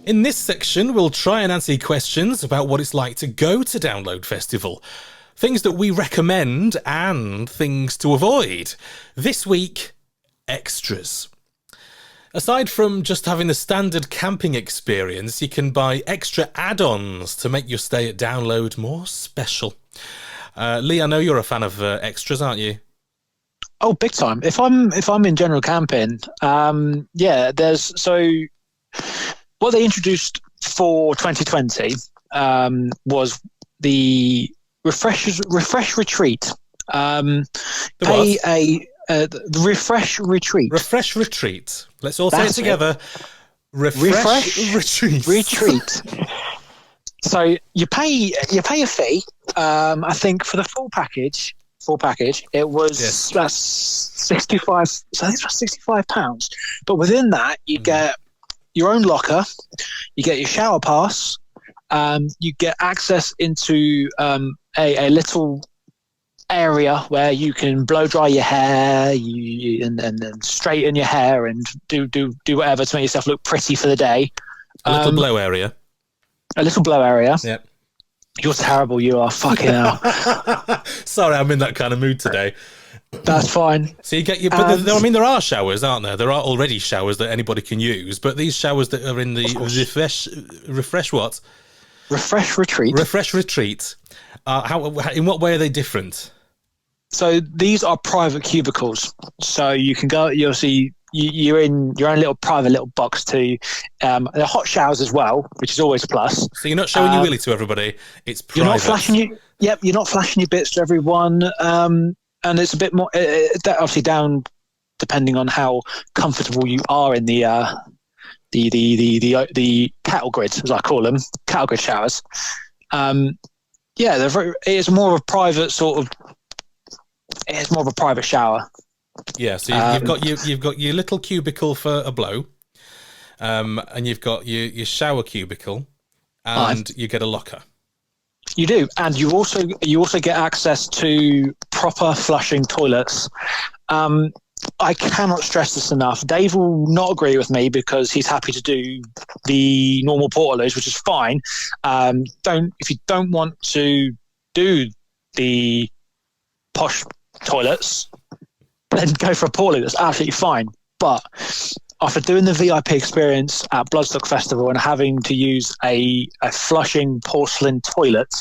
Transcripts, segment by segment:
In this section, we'll try and answer questions about what it's like to go to Download Festival, things that we recommend and things to avoid. This week, extras. Aside from just having the standard camping experience, you can buy extra add-ons to make your stay at Download more special. Lee, I know you're a fan of extras, aren't you? Oh, big time. If I'm in general camping, what they introduced for 2020 was the refresh retreat. The refresh retreat. Refresh retreat. Let's all say it together. Refresh retreat. So you pay a fee. I think for the full package, it was £65. So I think it's £65. But within that, you get your own locker, you get your shower pass, you get access into a little area where you can blow dry your hair, and straighten your hair and do whatever to make yourself look pretty for the day. A little blow area. A little blow area. Yeah. You're terrible. You are fucking hell. Sorry, I'm in that kind of mood today. That's fine. So you get your, but there are showers, aren't there? There are already showers that anybody can use, but these showers that are in the refresh what? Refresh retreat. Refresh retreat. In what way are they different? So these are private cubicles. So you can go. You'll see. You're in your own little private little box too. There are hot showers as well, which is always a plus. So you're not showing your willy to everybody. It's private. You're not flashing you're not flashing your bits to everyone. And it's a bit more obviously down depending on how comfortable you are in the cattle grids, as I call them, cattle grid showers. It's more of a private shower. Yeah, so you've got your little cubicle for a blow, and you've got your shower cubicle, and you get a locker. You do, and you also get access to proper flushing toilets. I cannot stress this enough. Dave will not agree with me because he's happy to do the normal portaloos, which is fine. If you don't want to do the posh toilets, then go for a portaloo. That's absolutely fine. But after doing the VIP experience at Bloodstock Festival and having to use a flushing porcelain toilet,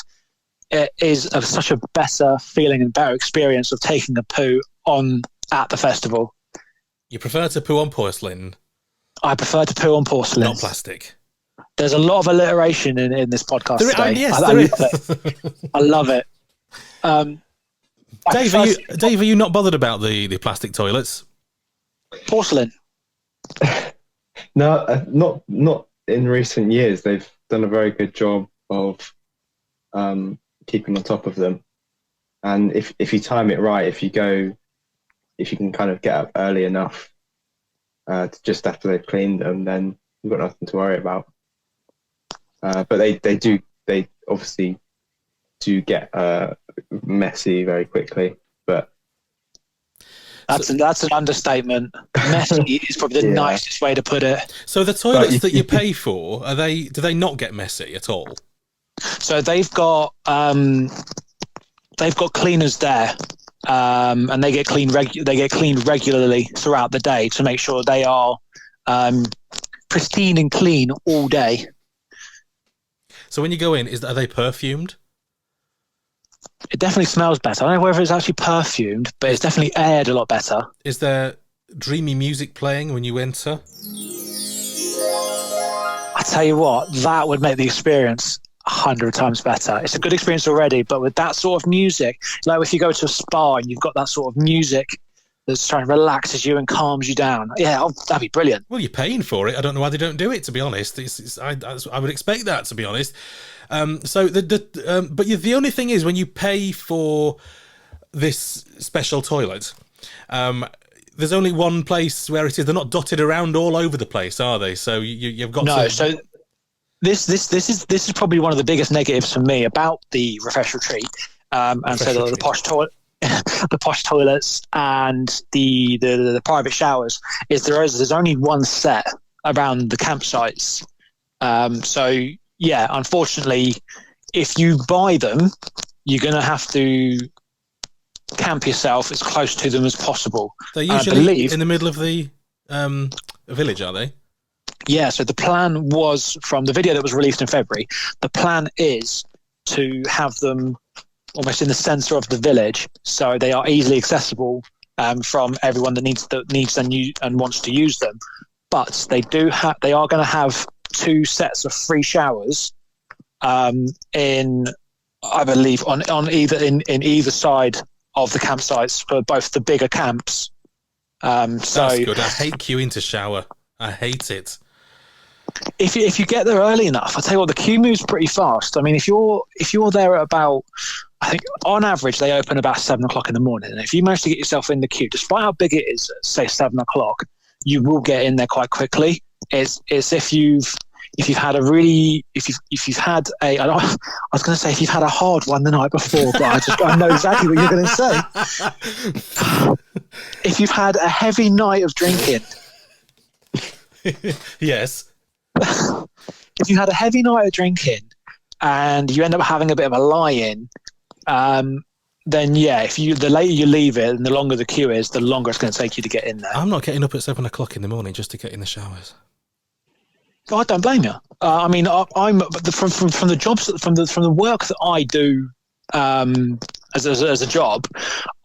it is such a better feeling and better experience of taking a poo on at the festival. You prefer to poo on porcelain? I prefer to poo on porcelain. Not plastic. There's a lot of alliteration in this podcast today. Yes, I love it. Dave, are you not bothered about the plastic toilets? Porcelain. No, not in recent years. They've done a very good job of keeping on top of them. And if you time it right, if you can kind of get up early enough to just after they've cleaned them, then you've got nothing to worry about. But they obviously do get messy very quickly. But that's an understatement. Messy is probably the nicest way to put it. So the toilets that you pay for, do they not get messy at all? So they've got cleaners there, and they get cleaned regularly throughout the day to make sure they are pristine and clean all day. So when you go in, are they perfumed? It definitely smells better. I don't know whether it's actually perfumed, but it's definitely aired a lot better. Is there dreamy music playing when you enter? I tell you what, that would make the experience 100 times better. It's a good experience already, but with that sort of music, like if you go to a spa and you've got that sort of music that's trying to relaxes you and calms you down, that'd be brilliant. Well, you're paying for it. I don't know why they don't do it, to be honest. I would expect that, to be honest. But the only thing is, when you pay for this special toilet, there's only one place where it is. They're not dotted around all over the place, are they? So you've got So this is probably one of the biggest negatives for me about the refresh retreat. The posh toilets and the private showers is there's only one set around the campsites. So yeah, unfortunately, if you buy them, you're going to have to camp yourself as close to them as possible. They're usually in the middle of the village, are they? Yeah, so the plan was, from the video that was released in February, the plan is to have them almost in the centre of the village, so they are easily accessible from everyone that needs them and wants to use them. But they are going to have 2 sets of free showers in, I believe, on either in either side of the campsites for both the bigger camps. That's good. I hate queuing to shower. I hate it. If you get there early enough, I tell you what, the queue moves pretty fast. I mean, if you're there at about, I think on average they open about 7 o'clock in the morning, and if you manage to get yourself in the queue, despite how big it is, say 7 o'clock, you will get in there quite quickly. It's if you've had a hard one the night before, but I know exactly what you're going to say. If you've had a heavy night of drinking. Yes. If you had a heavy night of drinking and you end up having a bit of a lie-in, then yeah, the later you leave it and the longer the queue is, the longer it's going to take you to get in there. I'm not getting up at 7 o'clock in the morning just to get in the showers. I don't blame you. I mean, I'm from the jobs, from the work that I do as a job,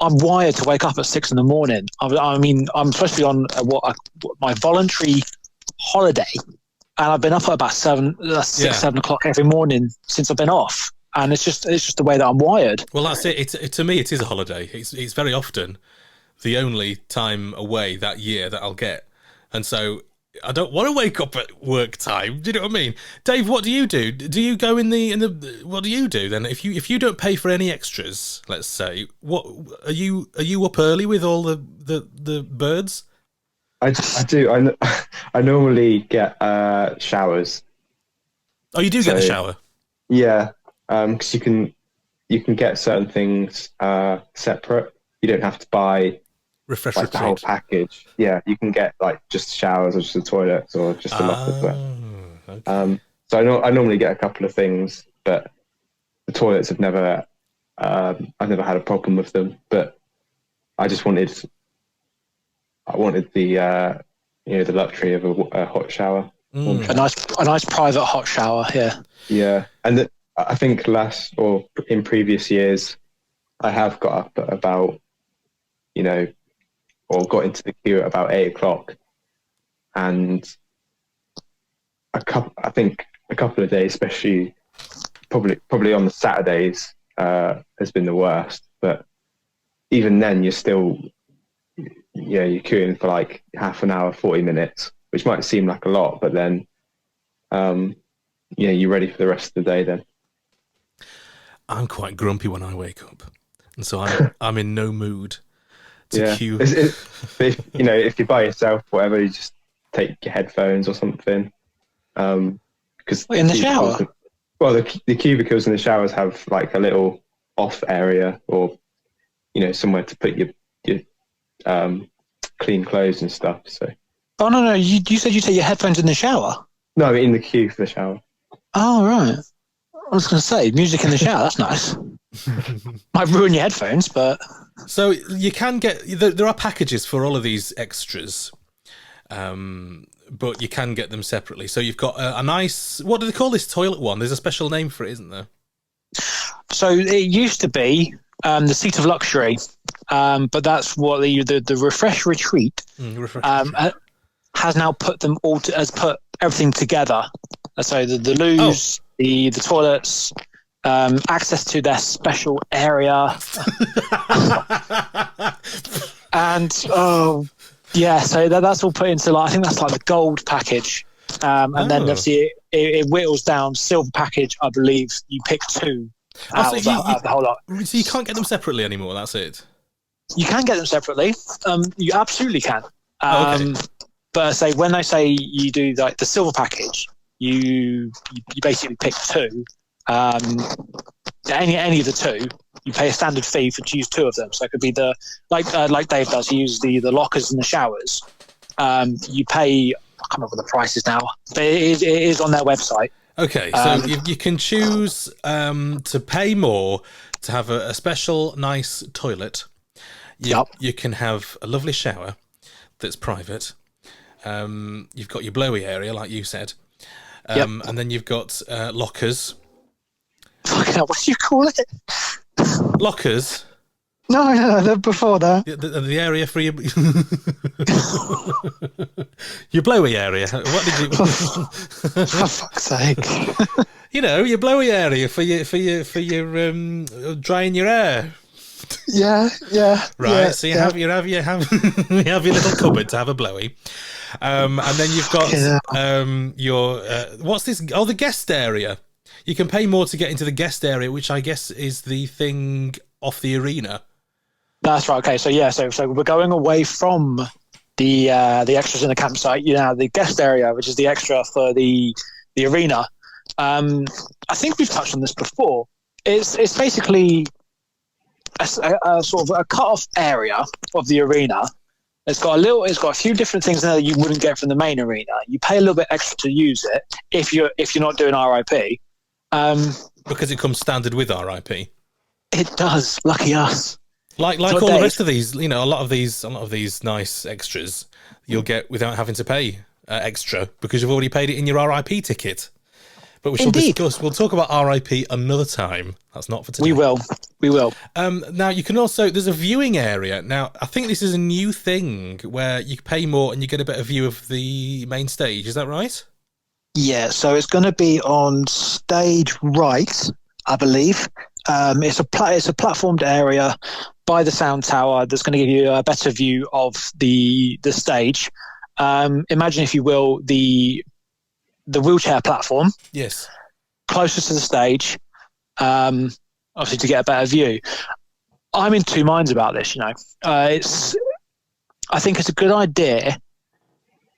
I'm wired to wake up at 6 in the morning. I mean, I'm supposed to be on my voluntary holiday, and I've been up at about 7 o'clock every morning since I've been off, and it's just the way that I'm wired. Well, that's it. To me, it is a holiday. It's very often the only time away that year that I'll get, and so I don't want to wake up at work time. Do you know what I mean, Dave? What do you do? Do you go in the? What do you do then? If you don't pay for any extras, let's say, what are you up early with all the birds? I do. I normally get showers. Oh, you do get the shower? Yeah, because you can get certain things separate. You don't have to buy the whole package. Yeah, you can get just showers or just the toilets or just the lockers. Okay. So I normally get a couple of things, but the toilets have never. I've never had a problem with them, but I just wanted. I wanted the the luxury of a hot shower. A nice private hot shower. Yeah, and I think in previous years, I have got up at about, or got into the queue at about 8 o'clock, and I think a couple of days, especially probably on the Saturdays, has been the worst. But even then, you're still. Yeah, you're queuing for like half an hour, 40 minutes, which might seem like a lot, but then, you're ready for the rest of the day then. I'm quite grumpy when I wake up, and so I'm in no mood to queue. If you're by yourself, whatever, you just take your headphones or something. Because in the shower? The cubicles in the showers have like a little off area, or somewhere to put your clean clothes and stuff. So. Oh no! You said you take your headphones in the shower. No, I mean in the queue for the shower. Oh right. I was going to say music in the shower. That's nice. Might ruin your headphones, but so you can get. There are packages for all of these extras, but you can get them separately. So you've got a nice. What do they call this toilet one? There's a special name for it, isn't there? So it used to be the seat of luxury. But that's what the Refresh Retreat has now put them all has put everything together. So the loos, the toilets, access to their special area, and so that's all put into I think that's like the gold package, and then obviously it whittles down. Silver package, I believe you pick 2 out of the whole lot. So you can't get them separately anymore. That's it. You can get them separately. You absolutely can. Okay. But when they say you do like the silver package, you basically pick 2. Any of the 2, you pay a standard fee to use 2 of them. So it could be like Dave does. He uses the lockers and the showers. You pay, I can't remember the prices now, but it is on their website. Okay, so you can choose to pay more to have a special, nice toilet. You can have a lovely shower that's private. You've got your blowy area, like you said. And then you've got lockers. What do you call it? Lockers? No, before that. The area for your... your blowy area. What did you... For fuck's sake. You know, your blowy area for your drying your hair. Yeah. Right, yeah, so you have you have your little cupboard to have a blowy, and then you've got your what's this? Oh, the guest area. You can pay more to get into the guest area, which I guess is the thing off the arena. That's right. Okay, so we're going away from the extras in the campsite. You know, the guest area, which is the extra for the arena. I think we've touched on this before. It's basically a sort of a cut-off area of the arena. It's got a few different things in there that you wouldn't get from the main arena. You pay a little bit extra to use it if you're not doing RIP. Because it comes standard with RIP. It does. Lucky us. Like all the rest of these, you know, a lot of these nice extras you'll get without having to pay extra because you've already paid it in your RIP ticket. But we shall discuss. We'll talk about RIP another time. That's not for today. We will. Now, you can also... There's a viewing area. Now, I think this is a new thing where you pay more and you get a better view of the main stage. Is that right? Yeah, so it's going to be on stage right, I believe. It's a platformed area by the sound tower that's going to give you a better view of the stage. Imagine, if you will, the wheelchair platform. Yes. Closer to the stage, obviously to get a better view. I'm in two minds about this, you know. I think it's a good idea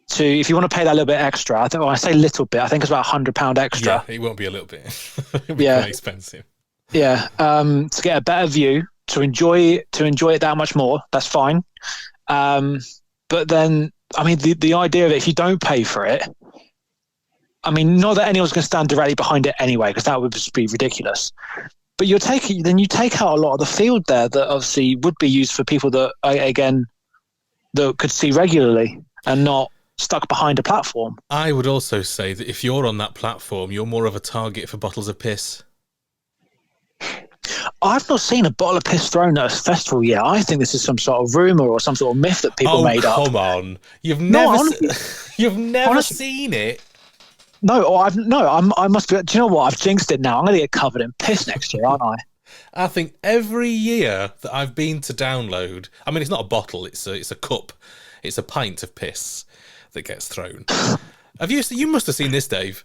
to, if you want to pay that little bit extra, I think, when I say little bit, I think it's about £100 extra. Yeah, it won't be a little bit. It'll be quite expensive. Yeah, to get a better view, to enjoy it that much more, that's fine. But then, I mean, the idea of it, if you don't pay for it, I mean, not that anyone's going to stand directly behind it anyway, because that would just be ridiculous. But you take out a lot of the field there that obviously would be used for people that, again, that could see regularly and not stuck behind a platform. I would also say that if you're on that platform, you're more of a target for bottles of piss. I've not seen a bottle of piss thrown at a festival yet. I think this is some sort of rumour or some sort of myth that people made up. Oh, come on. You've never seen it? No, I must be. Do you know what? I've jinxed it now. I'm going to get covered in piss next year, aren't I? I think every year that I've been to download, I mean, it's not a bottle; it's a cup, it's a pint of piss that gets thrown. You must have seen this, Dave.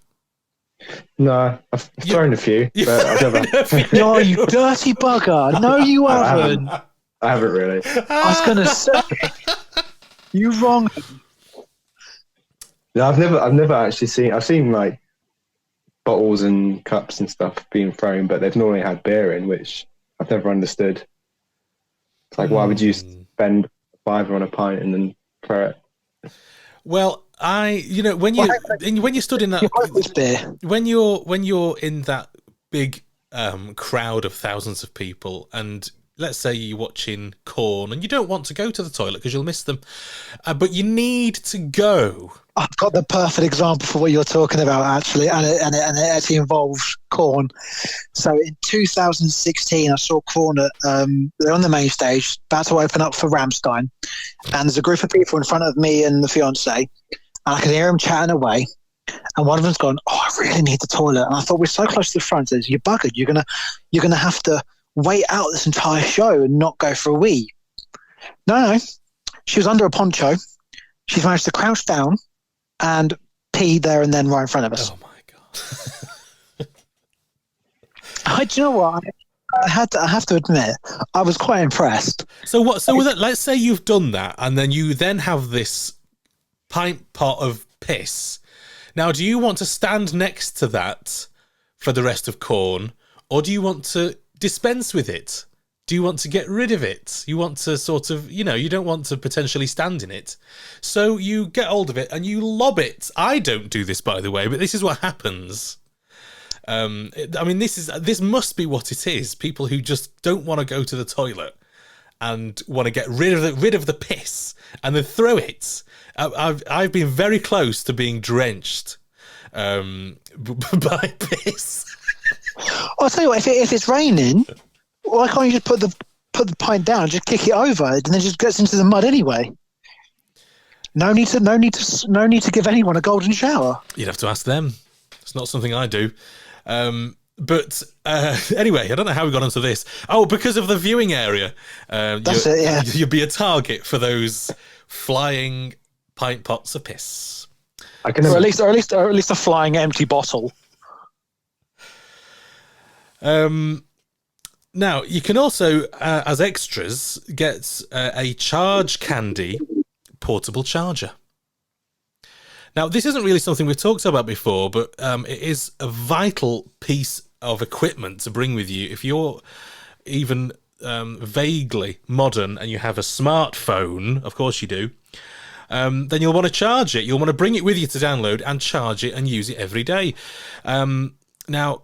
No, I've thrown a few, but I've never. No, you dirty bugger! No, you haven't. I haven't really. I was going to say, you wrong. No, I've never actually seen. I've seen like bottles and cups and stuff being thrown, but they've normally had beer in, which I've never understood. It's like, why would you spend £5 on a pint and then throw it? Well, when you stood in that, when you're in that big crowd of thousands of people, and let's say you're watching Korn and you don't want to go to the toilet because you'll miss them, but you need to go. I've got the perfect example for what you're talking about, actually, and it actually involves Korn. So in 2016, I saw Korn they're on the main stage, about to open up for Rammstein, and there's a group of people in front of me and the fiance, and I can hear them chatting away, and one of them's gone, "Oh, I really need the toilet," and I thought, we're so close to the front, says, "You're buggered. You're gonna have to wait out this entire show and not go for a wee." No, she was under a poncho. She's managed to crouch down and pee there and then right in front of us. Oh my god! Do you know what? I have to admit, I was quite impressed. So what? So let's say you've done that, and then you have this pint pot of piss. Now, do you want to stand next to that for the rest of Korn, or do you want to dispense with it Do you want to get rid of it? You want to sort of, you don't want to potentially stand in it. So you get hold of it and you lob it. I don't do this, by the way, but this is what happens. This must be what it is. People who just don't want to go to the toilet and want to get rid of the piss and then throw it. I've been very close to being drenched by piss. I'll tell you what, if it's raining, why can't you just put the pint down and just kick it over, and then it just gets into the mud anyway? No need to give anyone a golden shower. You'd have to ask them. It's not something I do. But anyway, I don't know how we got onto this. Oh, because of the viewing area. That's it, yeah. You'd be a target for those flying pint pots of piss. Or at least a flying empty bottle. Now, you can also, as extras, get a Charge Candy portable charger. Now, this isn't really something we've talked about before, but it is a vital piece of equipment to bring with you. If you're even vaguely modern and you have a smartphone, of course you do, then you'll want to charge it. You'll want to bring it with you to download and charge it and use it every day. Now,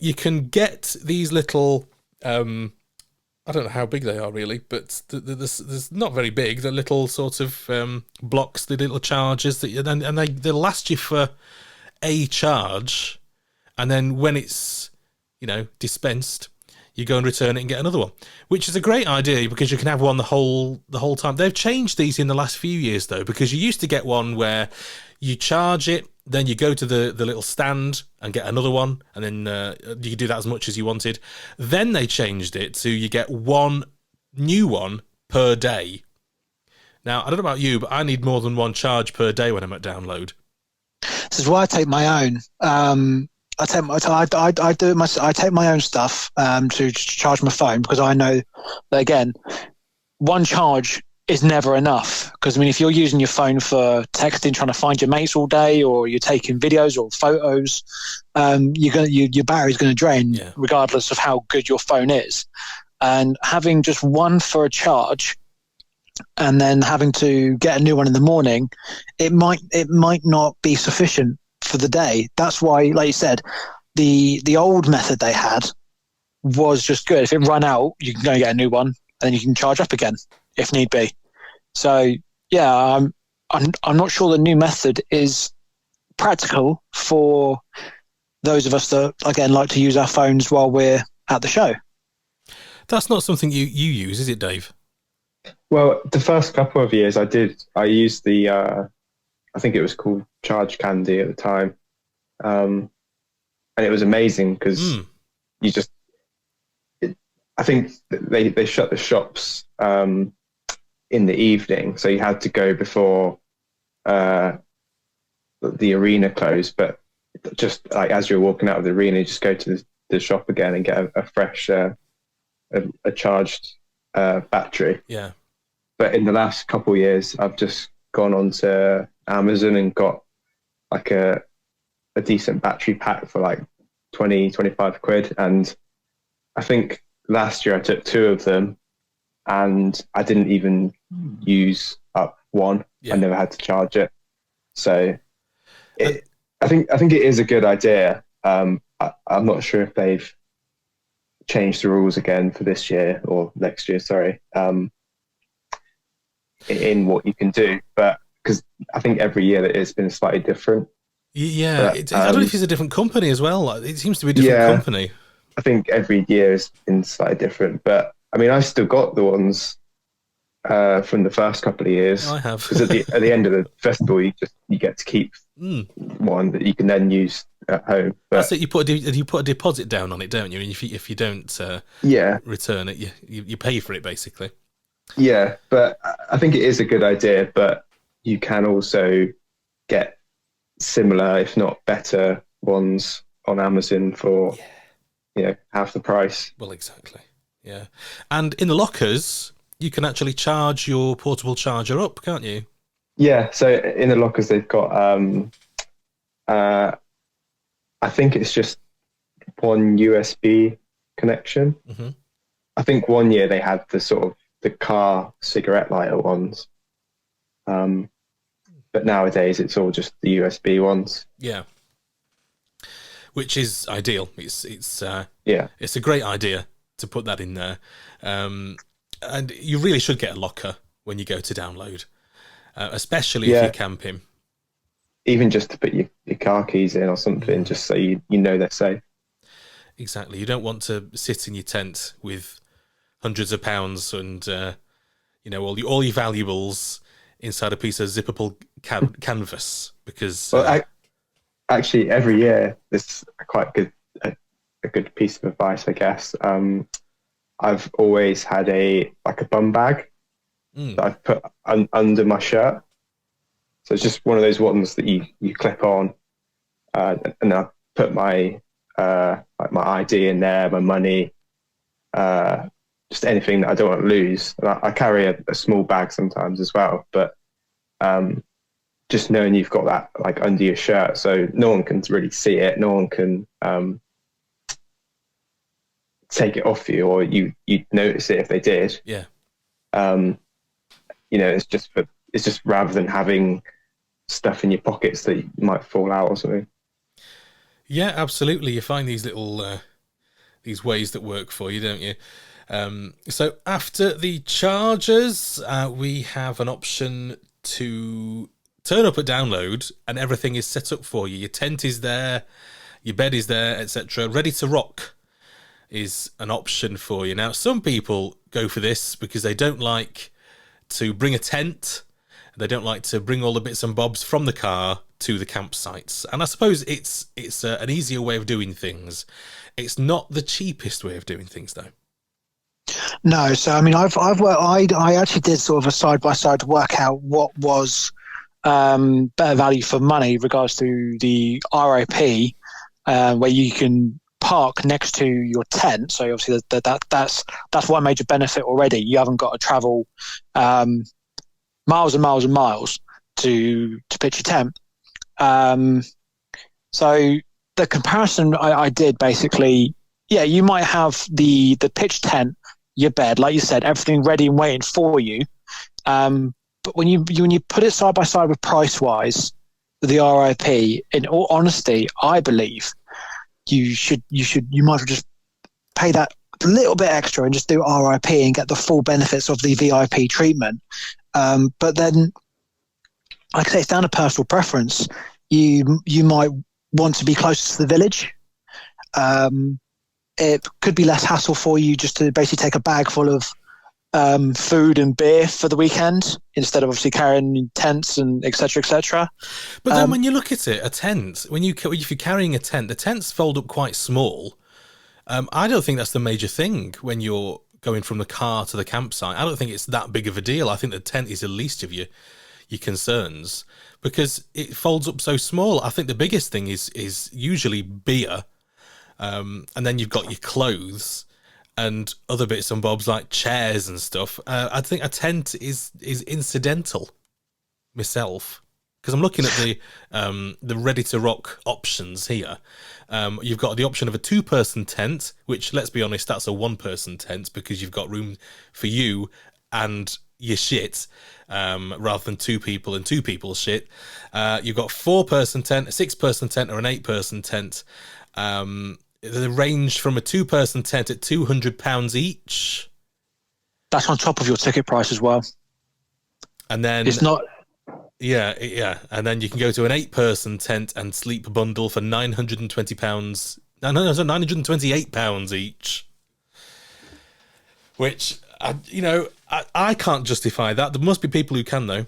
you can get these little... I don't know how big they are really, but there's not very big. They're little sort of blocks, the little chargers, and they'll last you for a charge, and then when it's dispensed, you go and return it and get another one, which is a great idea because you can have one the whole time. They've changed these in the last few years though, because you used to get one where you charge it, then you go to the little stand and get another one, and then you could do that as much as you wanted. Then they changed it to you get one new one per day. Now, I don't know about you, but I need more than one charge per day when I'm at download. This is why I take my own. I take my own stuff to charge my phone, because I know that, again, one charge is never enough. Because if you're using your phone for texting, trying to find your mates all day, or you're taking videos or photos, your battery's going to drain, regardless of how good your phone is. And having just one for a charge, and then having to get a new one in the morning, it might not be sufficient for the day. That's why, like you said, the old method they had was just good. If it ran out, you can go and get a new one, and then you can charge up again if need be. So yeah, I'm not sure the new method is practical for those of us that, again, like to use our phones while we're at the show. That's not something you use, is it, Dave? Well, the first couple of years I used the I think it was called Charge Candy at the time, and it was amazing because you just I think they shut the shops in the evening, so you had to go before the arena closed. But just like as you're walking out of the arena, you just go to the shop again and get a fresh, a charged battery. Yeah. But in the last couple of years, I've just gone on to Amazon and got like a decent battery pack for like 20-25 quid. And I think last year I took 2 of them, and I didn't even use up one. I never had to charge it. So I think it is a good idea. I'm not sure if they've changed the rules again for this year or next year, sorry, in what you can do. But because I think every year it's been slightly different. Yeah, but, I don't know if it's a different company as well. It seems to be a different company. I think every year has been slightly different. But I mean, I still got the ones from the first couple of years. I have. Because at the end of the festival, you get to keep one that you can then use at home. But that's it. You put a deposit down on it, don't you? And if you don't return it, you pay for it basically. Yeah, but I think it is a good idea. But you can also get similar, if not better, ones on Amazon for half the price. Well, exactly. Yeah, and in the lockers, you can actually charge your portable charger up, can't you? Yeah, so in the lockers they've got, I think it's just one USB connection. Mm-hmm. I think one year they had the sort of the car cigarette lighter ones, but nowadays it's all just the USB ones. Yeah, which is ideal. It's Yeah, it's a great idea to put that in there, and you really should get a locker when you go to download, especially if you're camping. even just to put your car keys in or something, just so you know they're safe. Exactly. You don't want to sit in your tent with hundreds of pounds and all your valuables inside a piece of zippable canvas, because actually every year there's a good piece of advice, I guess. I've always had a bum bag that I've put under my shirt, so it's just one of those ones that you clip on, and I put my my ID in there, my money, just anything that I don't want to lose. And I carry a small bag sometimes as well, but just knowing you've got that like under your shirt, so no one can really see it, no one can take it off you, or you'd notice it if they did. Yeah. It's just rather than having stuff in your pockets that might fall out or something. Yeah, absolutely. You find these little these ways that work for you, don't you? So after the chargers, we have an option to turn up at download, and everything is set up for you. Your tent is there, your bed is there, etc. Ready to rock is an option for you. Now, some people go for this because they don't like to bring a tent. They don't like to bring all the bits and bobs from the car to the campsites. And I suppose it's an easier way of doing things. It's not the cheapest way of doing things, though. No, so I mean, I actually did sort of a side by side to work out what was better value for money in regards to the RIP, where you can park next to your tent. So obviously that's one major benefit already. You haven't got to travel miles and miles and miles to pitch your tent. So the comparison I did basically, you might have the pitch tent, your bed, like you said, everything ready and waiting for you. But when you put it side by side with price wise, the RIP, in all honesty, I believe you might as well just pay that little bit extra and just do RIP and get the full benefits of the VIP treatment. But then, like I say, it's down to personal preference. You might want to be closer to the village. It could be less hassle for you just to basically take a bag full of food and beer for the weekend instead of obviously carrying tents and et cetera, et cetera. But then when you look at it, a tent, if you're carrying a tent, the tents fold up quite small. I don't think that's the major thing when you're going from the car to the campsite. I don't think it's that big of a deal. I think the tent is the least of your concerns because it folds up so small. I think the biggest thing is usually beer, and then you've got your clothes and other bits and bobs like chairs and stuff. I think a tent is incidental myself, because I'm looking at the ready to rock options here. You've got the option of a 2-person tent, which, let's be honest, that's a 1-person tent because you've got room for you and your shit, rather than 2 people and 2 people's shit. You've got a 4-person tent, a 6-person tent, or an 8-person tent. They range from a 2-person tent at £200 each. That's on top of your ticket price as well. And then it's not. Yeah. And then you can go to an 8-person tent and sleep bundle for £920. No, so £928 each. Which, I can't justify that. There must be people who can, though.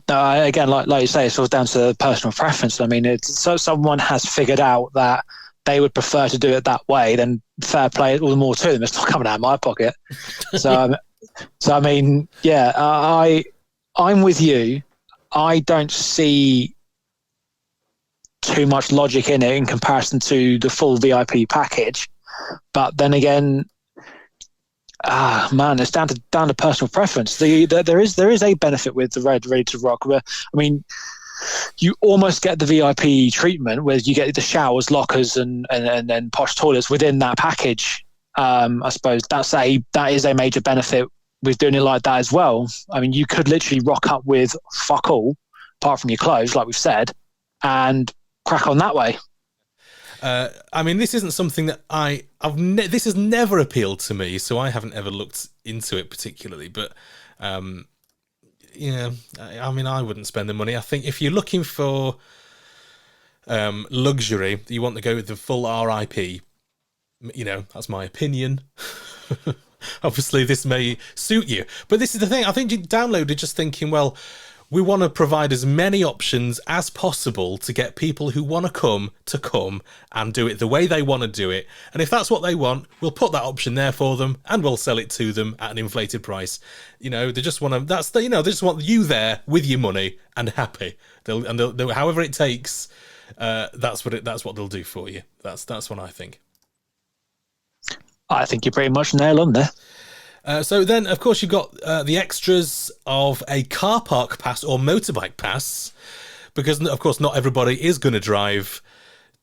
No, again, like you say, it's all down to personal preference. I mean, so someone has figured out that they would prefer to do it that way, then fair play, all the more to them. It's not coming out of my pocket. So I mean, I'm with you. I don't see too much logic in it in comparison to the full VIP package. But then again, it's down to personal preference. There is a benefit with the ready to rock. Where, I mean, you almost get the VIP treatment where you get the showers, lockers, and posh toilets within that package. I suppose that is a major benefit with doing it like that as well. I mean, you could literally rock up with fuck all, apart from your clothes, like we've said, and crack on that way. I mean, this isn't something that this has never appealed to me, so I haven't ever looked into it particularly. But yeah, I mean, I wouldn't spend the money. I think if you're looking for luxury, you want to go with the full RIP. You know, that's my opinion. Obviously, this may suit you, but this is the thing. I think you downloaded just thinking, well, we want to provide as many options as possible to get people who want to come and do it the way they want to do it. And if that's what they want, we'll put that option there for them and we'll sell it to them at an inflated price. You know, they just want to. They just want you there with your money and happy. They'll however it takes. That's what they'll do for you. That's what I think. I think you're pretty much nail on there. So then, of course, you've got the extras of a car park pass or motorbike pass, because, of course, not everybody is going to drive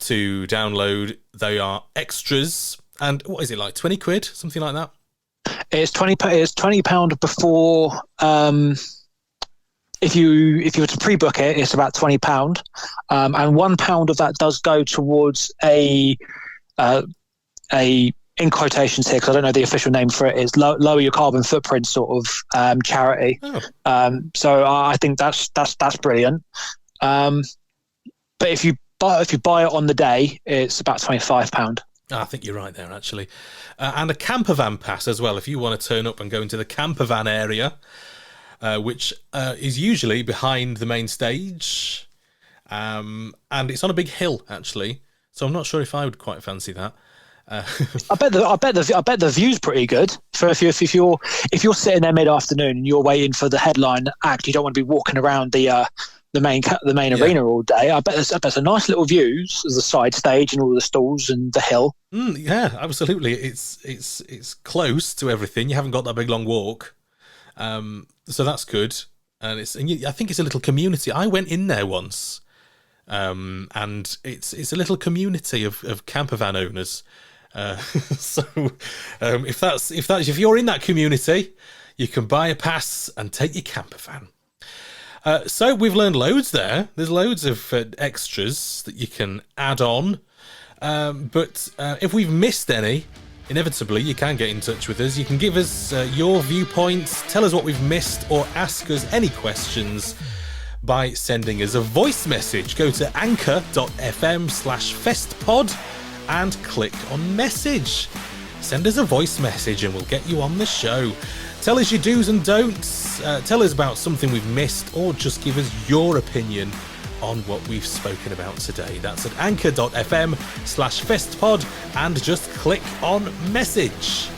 to download. They are extras. And what is it, like 20 quid, something like that? It's £20 before. If you were to pre-book it, it's about £20, and £1 of that does go towards a in quotations here, because I don't know the official name for it, is lower your carbon footprint sort of charity. Oh. So I think that's brilliant. But if you buy it on the day, it's about £25. I think you're right there, actually. And a Campervan Pass as well, if you want to turn up and go into the campervan area, which is usually behind the main stage. And it's on a big hill, actually. So I'm not sure if I would quite fancy that. I bet the view's pretty good. For if you're sitting there mid-afternoon and you're waiting for the headline act, you don't want to be walking around the main arena all day. I bet there's a nice little views as the side stage and all the stalls and the hill. Yeah, absolutely. It's close to everything. You haven't got that big long walk, so that's good. And I think it's a little community. I went in there once, and it's a little community of campervan owners. So if you're in that community, you can buy a pass and take your campervan. So we've learned loads there. There's loads of extras that you can add on. But if we've missed any, inevitably you can get in touch with us. You can give us your viewpoints, tell us what we've missed, or ask us any questions by sending us a voice message. Go to anchor.fm/festpod and click on message. Send us a voice message and we'll get you on the show. Tell us your do's and don'ts. Tell us about something we've missed, or just give us your opinion on what we've spoken about today. That's at anchor.fm/festpod and just click on message.